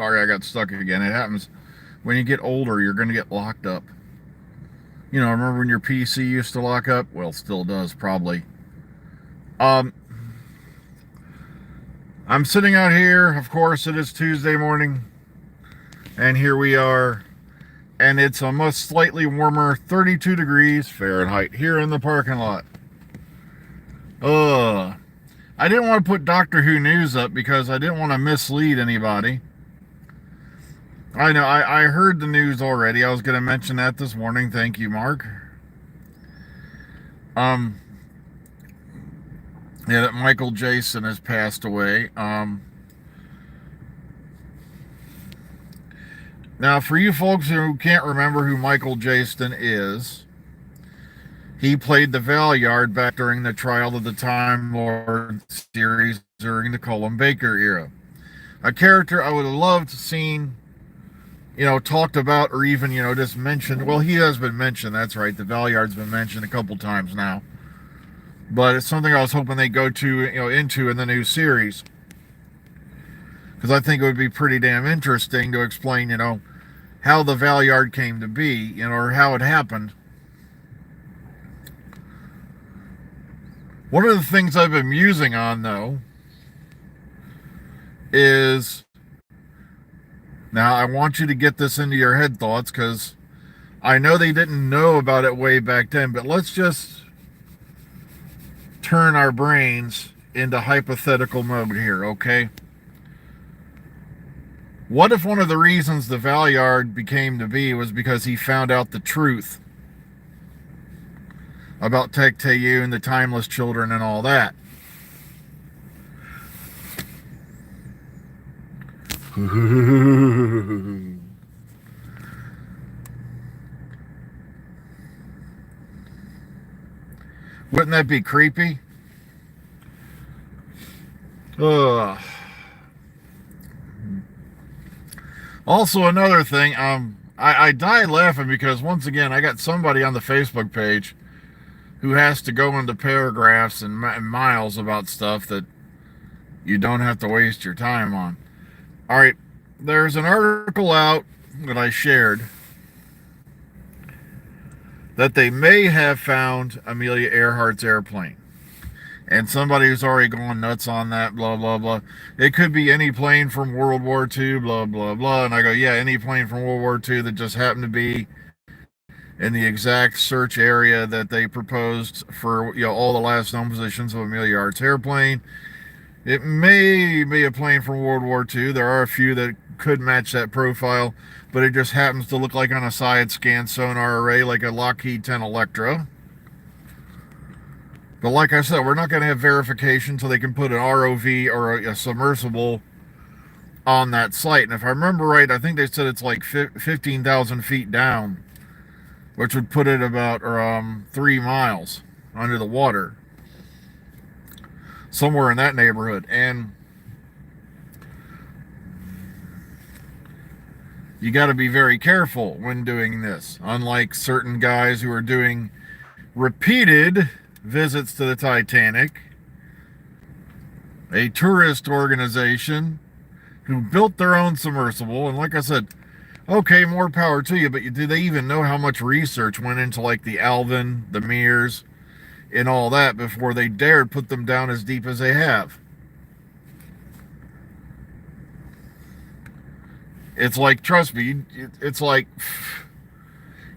Sorry, I got stuck again. It happens when you get older, you're going to get locked up. You know, remember when your PC used to lock up? Well, still does, probably. Um, I'm sitting out here. Of course, it is Tuesday morning. And here we are. And it's a much slightly warmer 32 degrees Fahrenheit here in the parking lot. I didn't want to put Doctor Who news up because I didn't want to mislead anybody. I know, I heard the news already. I was going to mention that this morning. Thank you, Mark. Yeah, that Michael Jayston has passed away. Now, for you folks who can't remember who Michael Jayston is, he played the Valeyard back during the Trial of the Time Lord series during the Colin Baker era. A character I would have loved to seen, talked about, or even, just mentioned. Well, he has been mentioned, that's right. The Valeyard's been mentioned a couple times now. But it's something I was hoping they'd go into in the new series. Because I think it would be pretty damn interesting to explain, how the Valeyard came to be, or how it happened. One of the things I've been musing on, though, is, now I want you to get this into your head thoughts, because I know they didn't know about it way back then, but let's just turn our brains into hypothetical mode here, okay? What if one of the reasons the Valeyard became to be was because he found out the truth about Tecteun and the Timeless Children and all that? Wouldn't that be creepy? Ugh. Also, another thing, I died laughing because, once again, I got somebody on the Facebook page who has to go into paragraphs and miles about stuff that you don't have to waste your time on. All right, there's an article out that I shared that they may have found Amelia Earhart's airplane. And somebody who's already gone nuts on that, blah, blah, blah. It could be any plane from World War II, blah, blah, blah. And I go, yeah, any plane from World War II that just happened to be in the exact search area that they proposed for, all the last known positions of Amelia Earhart's airplane. It may be a plane from World War II. There are a few that could match that profile, but it just happens to look like on a side scan sonar array like a Lockheed 10 Electra. But like I said, we're not going to have verification until they can put an ROV or a submersible on that site. And if I remember right, I think they said it's like 15,000 feet down, which would put it about 3 miles under the water. Somewhere in that neighborhood. And you got to be very careful when doing this. Unlike certain guys who are doing repeated visits to the Titanic, a tourist organization who built their own submersible. And like I said, okay, more power to you, but do they even know how much research went into like the Alvin, the Mears, and all that before they dared put them down as deep as they have? It's like, trust me, it's like,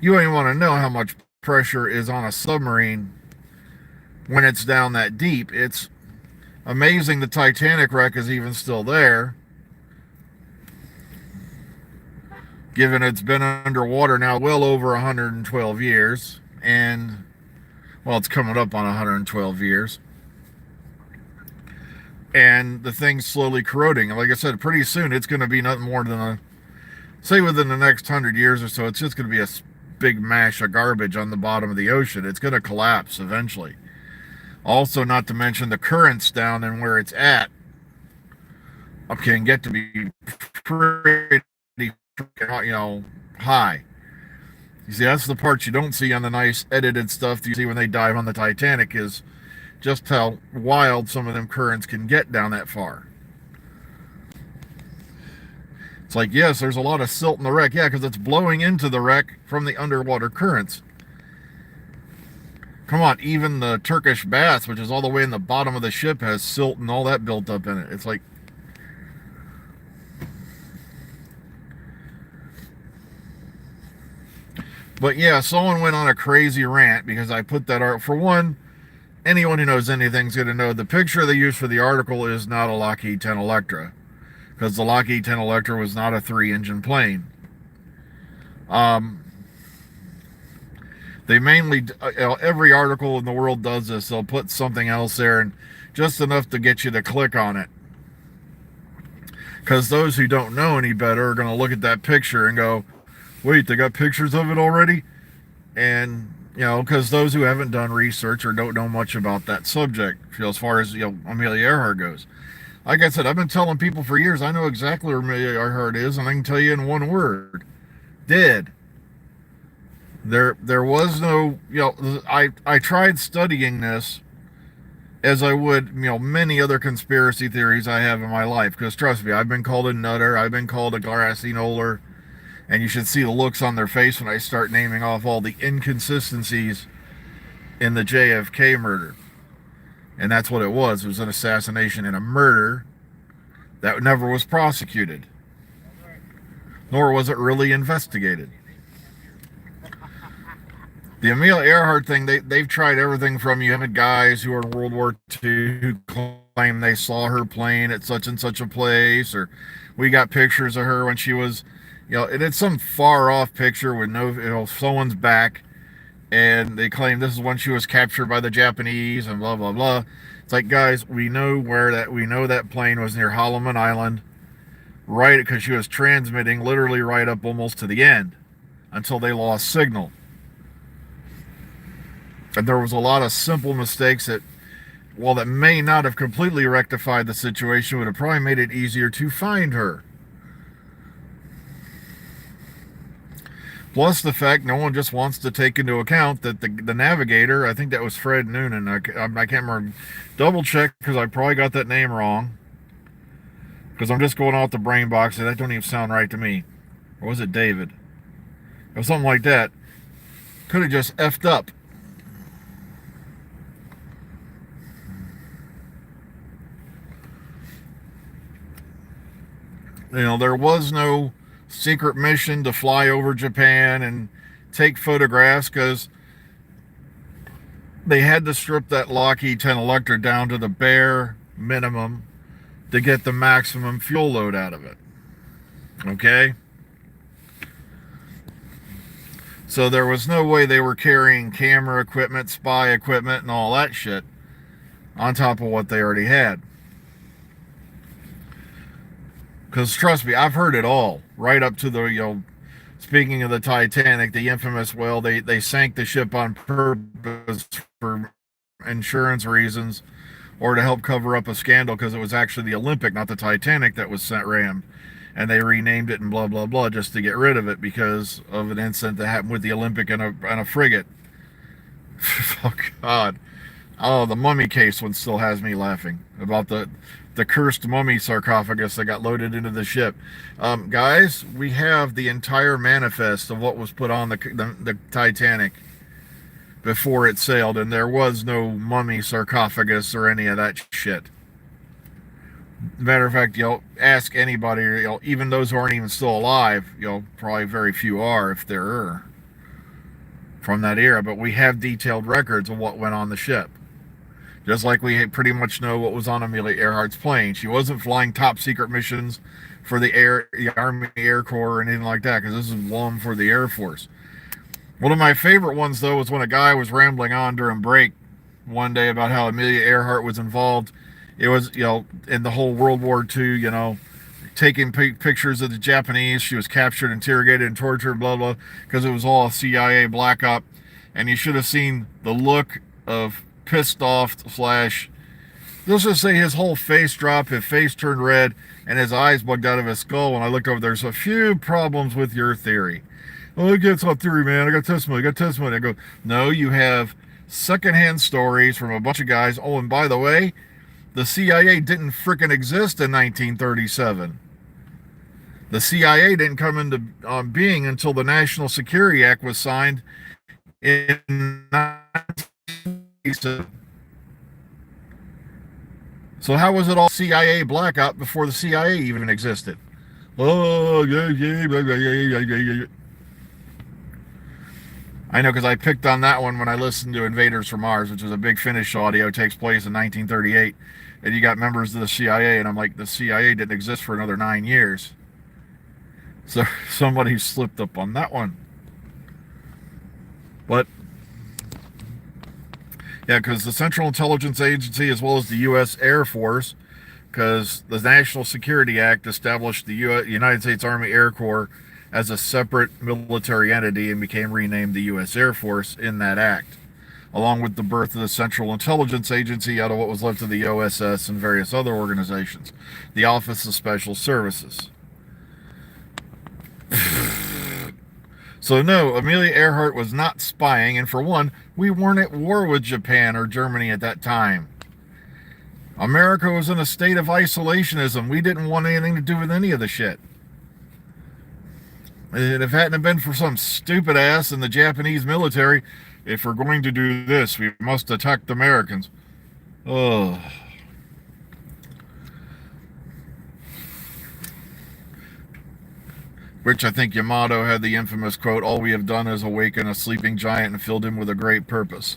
you don't even want to know how much pressure is on a submarine when it's down that deep. It's amazing the Titanic wreck is even still there, given it's been underwater now well over 112 years, and, well, it's coming up on 112 years, and the thing's slowly corroding. And like I said, pretty soon it's going to be nothing more than say within the next 100 years or so, it's just going to be a big mash of garbage on the bottom of the ocean. It's going to collapse eventually. Also, not to mention the currents down and where it's at can get to be pretty, high. You see, that's the part you don't see on the nice edited stuff you see when they dive on the Titanic, is just how wild some of them currents can get down that far. It's It's like, yes, there's a lot of silt in the wreck. Yeah, because it's blowing into the wreck from the underwater currents. Come on, even the Turkish baths, which is all the way in the bottom of the ship, has silt and all that built up in it. It's like, but yeah, someone went on a crazy rant because I put that art. For one, anyone who knows anything's going to know the picture they used for the article is not a Lockheed 10 Electra, because the Lockheed 10 Electra was not a 3-engine plane. They mainly, every article in the world does this. They'll put something else there, and just enough to get you to click on it. Because those who don't know any better are going to look at that picture and go, wait, they got pictures of it already? And, because those who haven't done research or don't know much about that subject, as far as, Amelia Earhart goes. Like I said, I've been telling people for years, I know exactly where Amelia Earhart is, and I can tell you in one word: dead. There was no, I tried studying this as I would, many other conspiracy theories I have in my life. Because trust me, I've been called a nutter, I've been called a grassy knoller, and you should see the looks on their face when I start naming off all the inconsistencies in the JFK murder. And that's what it was. It was an assassination and a murder that never was prosecuted, nor was it really investigated. The Amelia Earhart thing, they've tried everything from, you had guys who were in World War II who claim they saw her plane at such and such a place, or we got pictures of her when she was, and it's some far off picture with no, someone's back, and they claim this is when she was captured by the Japanese and blah, blah, blah. It's like, guys, we know that plane was near Holloman Island, right, because she was transmitting literally right up almost to the end until they lost signal. And there was a lot of simple mistakes that, while that may not have completely rectified the situation, would have probably made it easier to find her. Plus the fact no one just wants to take into account that the navigator, I think that was Fred Noonan, I can't remember, double check because I probably got that name wrong, because I'm just going off the brain box and that don't even sound right to me. Or was it David? Or something like that. Could have just effed up. There was no secret mission to fly over Japan and take photographs, because they had to strip that Lockheed 10 Electra down to the bare minimum to get the maximum fuel load out of it. Okay? So there was no way they were carrying camera equipment, spy equipment, and all that shit on top of what they already had. Because trust me, I've heard it all, right up to the, speaking of the Titanic, the infamous, they sank the ship on purpose for insurance reasons, or to help cover up a scandal, because it was actually the Olympic, not the Titanic, that was rammed. And they renamed it and blah, blah, blah, just to get rid of it because of an incident that happened with the Olympic and a frigate. Oh, God. Oh, the mummy case one still has me laughing about the cursed mummy sarcophagus that got loaded into the ship. Guys, we have the entire manifest of what was put on the Titanic before it sailed, and there was no mummy sarcophagus or any of that shit. Matter of fact, ask anybody, even those who aren't even still alive, probably very few are, if there are, from that era, but we have detailed records of what went on the ship. Just like we pretty much know what was on Amelia Earhart's plane. She wasn't flying top secret missions for the Army Air Corps or anything like that, because this is long for the Air Force. One of my favorite ones, though, was when a guy was rambling on during break one day about how Amelia Earhart was involved. It was, in the whole World War II, taking pictures of the Japanese. She was captured, interrogated, and tortured, blah, blah, because it was all a CIA black op. And you should have seen the look of pissed off / let's just say his whole face dropped, his face turned red, and his eyes bugged out of his skull. When I looked over, there's a few problems with your theory. Oh, it's not theory, man. I got testimony. I go, no, you have secondhand stories from a bunch of guys. Oh, and by the way, the CIA didn't frickin' exist in 1937. The CIA didn't come into being until the National Security Act was signed in 1987. So how was it all CIA blackout before the CIA even existed? Oh, yeah. I know, because I picked on that one when I listened to Invaders from Mars, which was a big Finnish audio, takes place in 1938, and you got members of the CIA, and I'm like, the CIA didn't exist for another 9 years. So somebody slipped up on that one. But yeah, because the Central Intelligence Agency, as well as the U.S. Air Force, because the National Security Act established the United States Army Air Corps as a separate military entity and became renamed the U.S. Air Force in that act, along with the birth of the Central Intelligence Agency out of what was left of the OSS and various other organizations, the Office of Special Services. So no, Amelia Earhart was not spying, and for one, we weren't at war with Japan or Germany at that time. America was in a state of isolationism. We didn't want anything to do with any of the shit. And if it hadn't been for some stupid ass in the Japanese military, if we're going to do this, we must attack the Americans. Oh. Which I think Yamato had the infamous quote, "All we have done is awaken a sleeping giant and filled him with a great purpose."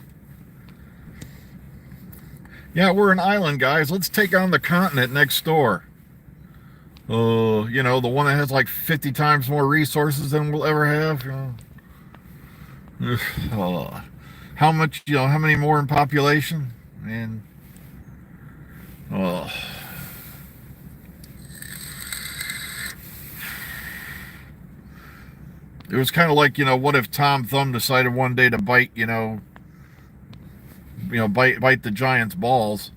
Yeah, we're an island, guys. Let's take on the continent next door. Oh, the one that has like 50 times more resources than we'll ever have. How much, how many more in population? And, oh. It was kind of like, what if Tom Thumb decided one day to bite, bite the giant's balls?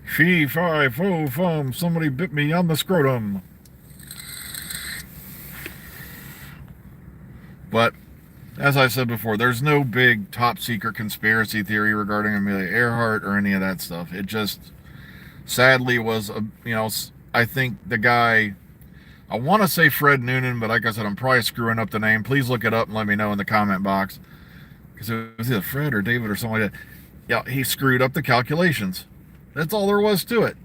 Fee, fi, fo, fum, somebody bit me on the scrotum. But, as I said before, there's no big top secret conspiracy theory regarding Amelia Earhart or any of that stuff. It just, sadly, was, I think the guy, I want to say Fred Noonan, but like I said, I'm probably screwing up the name. Please look it up and let me know in the comment box. Because it was either Fred or David or something like that. Yeah, he screwed up the calculations. That's all there was to it.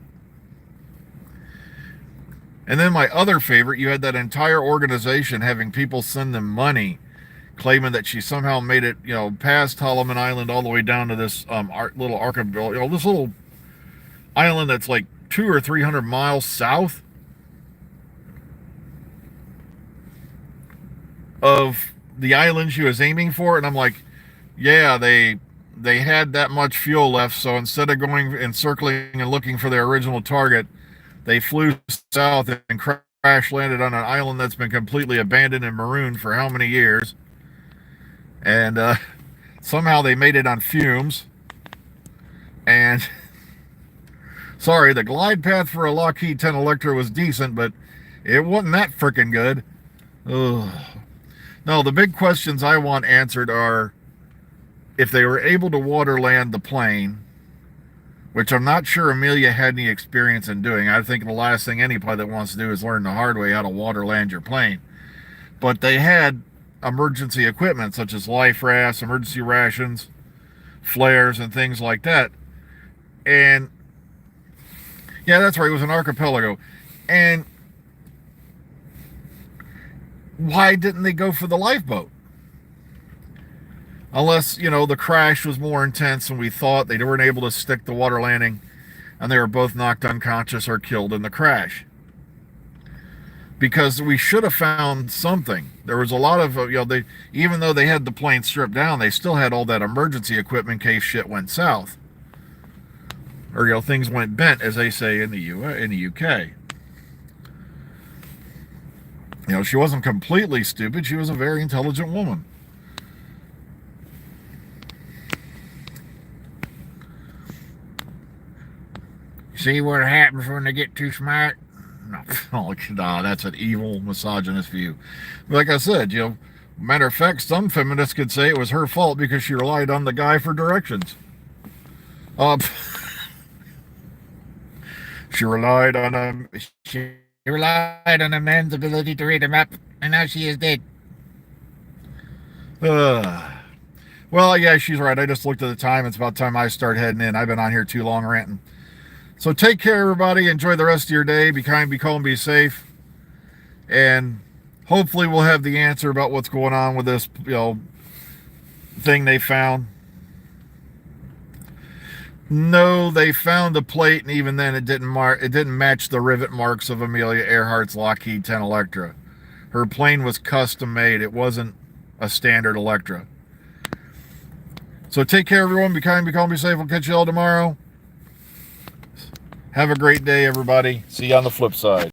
And then my other favorite, you had that entire organization having people send them money, claiming that she somehow made it, past Holloman Island all the way down to this little archipelago, this little island that's like 200 or 300 miles south of the island she was aiming for. And I'm like, yeah, they had that much fuel left, so instead of going and circling and looking for their original target, they flew south and crash landed on an island that's been completely abandoned and marooned for how many years. And somehow they made it on fumes. And sorry, the glide path for a Lockheed 10 Electra was decent, but it wasn't that freaking good. Ugh. No, the big questions I want answered are, if they were able to water land the plane, which I'm not sure Amelia had any experience in doing. I think the last thing any pilot wants to do is learn the hard way how to water land your plane. But they had emergency equipment such as life rafts, emergency rations, flares, and things like that. And yeah, that's right, it was an archipelago. And why didn't they go for the lifeboat? Unless, the crash was more intense than we thought. They weren't able to stick the water landing, and they were both knocked unconscious or killed in the crash. Because we should have found something. There was a lot of, even though they had the plane stripped down, they still had all that emergency equipment in case shit went south. Or, things went bent, as they say in the UK. She wasn't completely stupid. She was a very intelligent woman. See what happens when they get too smart? No, that's an evil, misogynist view. Like I said, matter of fact, some feminists could say it was her fault because she relied on the guy for directions. She relied on a man's ability to read a map, and now she is dead. Well, yeah, she's right. I just looked at the time. It's about time I start heading in. I've been on here too long ranting. So take care, everybody. Enjoy the rest of your day. Be kind, be calm, be safe. And hopefully we'll have the answer about what's going on with this, thing they found. No, they found the plate, and even then it didn't match the rivet marks of Amelia Earhart's Lockheed 10 Electra. Her plane was custom made. It wasn't a standard Electra. So take care, everyone. Be kind, be calm, be safe. We'll catch you all tomorrow. Have a great day, everybody. See you on the flip side.